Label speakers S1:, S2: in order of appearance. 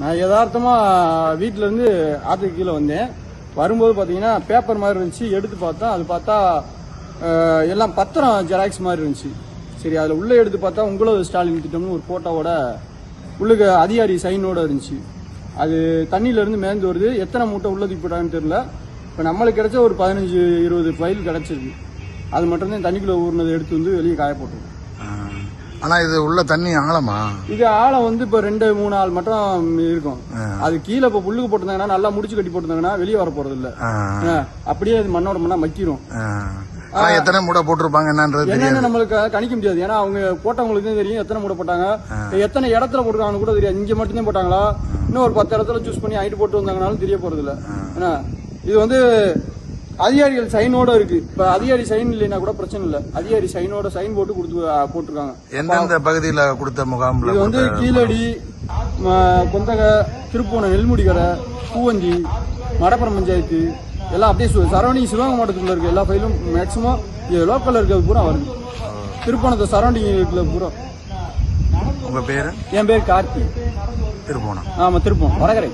S1: நான் யதார்த்தமா வீட்டுல இருந்து ஆத்துக்கு கீழே வந்தேன். வரும்போது பாத்தீங்கன்னா பேப்பர் மாதிரி இருந்துச்சு. எடுத்து பார்த்தா அது பார்த்தா எல்லாம் பத்திரம் ஜெராக்ஸ் மாதிரி இருந்துச்சு. சரி, அதுல உள்ள எடுத்து பார்த்தா உங்களோட ஸ்டாலின் திட்டம்னு ஒரு போட்டோவோட உள்ளுக்கு அதிகாரி சைனோட இருந்துச்சு. அது தண்ணியில இருந்து மேந்து வருது. எத்தனை மூட்டை உள்ள தூக்கி போட்டாங்கன்னு தெரியல. இப்ப நம்மளுக்கு கிடைச்ச ஒரு 15-20 ஃபைல் கிடைச்சிருக்கு. அது மட்டும் தான் தண்ணிக்குள்ள ஊர்னதை எடுத்து வந்து வெளியே காய போட்டுருக்கோம்.
S2: ஆனா இது உள்ள தண்ணி ஆழமா?
S1: இது ஆழம் வந்து இப்ப 2-3 ஆள் மட்டும் இருக்கும். அது கீழே இப்ப புல்லுக்கு போட்டிருந்தாங்கன்னா நல்லா முடிச்சு கட்டி போட்டிருந்தாங்கன்னா வெளியே வர போறது இல்ல. அப்படியே அது மண்ணோட மண்ணா மக்கிரும்.
S2: எத்தனை மூடை போட்டிருப்பாங்க என்னன்னு
S1: நம்மளுக்கு கணிக்க முடியாது. ஏன்னா அவங்க போட்டவங்களுக்கு தான் தெரியும் எத்தனை மூடை போட்டாங்க, எத்தனை இடத்துல போட்டுருக்காங்கன்னு கூட தெரியாது. இங்க மட்டும்தான் போட்டாங்களா, இன்னும் ஒரு 10 இடத்துல சூஸ் பண்ணி ஐட்டு போட்டு வந்தாங்கனாலும் தெரிய போறது இல்ல. ஏன்னா இது வந்து அதிகாரிகள் சைனோட இருக்கு. இப்ப அதிகாரி சைன் இல்லைன்னா கூட பிரச்சனை இல்ல. அதிகாரி சைனோட சைன் போட்டு போட்டிருக்காங்க.
S2: எந்தெந்த பகுதியில கொடுத்த முகாம்ல?
S1: இது வந்து கீழடி, கொந்தகை, திருப்பூணம், நெல்முடிகரை, பூவஞ்சி, மடப்புறம் பஞ்சாயத்து எல்லாம் அப்படியே சரௌண்டிங் சிவகங்கை மாவட்டத்தில் இருக்கு. எல்லா ஃபைலும் மேக்சிமம் லோக்கல்ல இருக்கிறது பூரா வருது. திருப்பணத்தை சரௌண்டிங் இருக்கிற பூரா.
S2: உங்க பேரு?
S1: என் பேர் கார்த்தி.
S2: திருப்போணம்.
S1: ஆமா, திருப்போணம் வடகரை.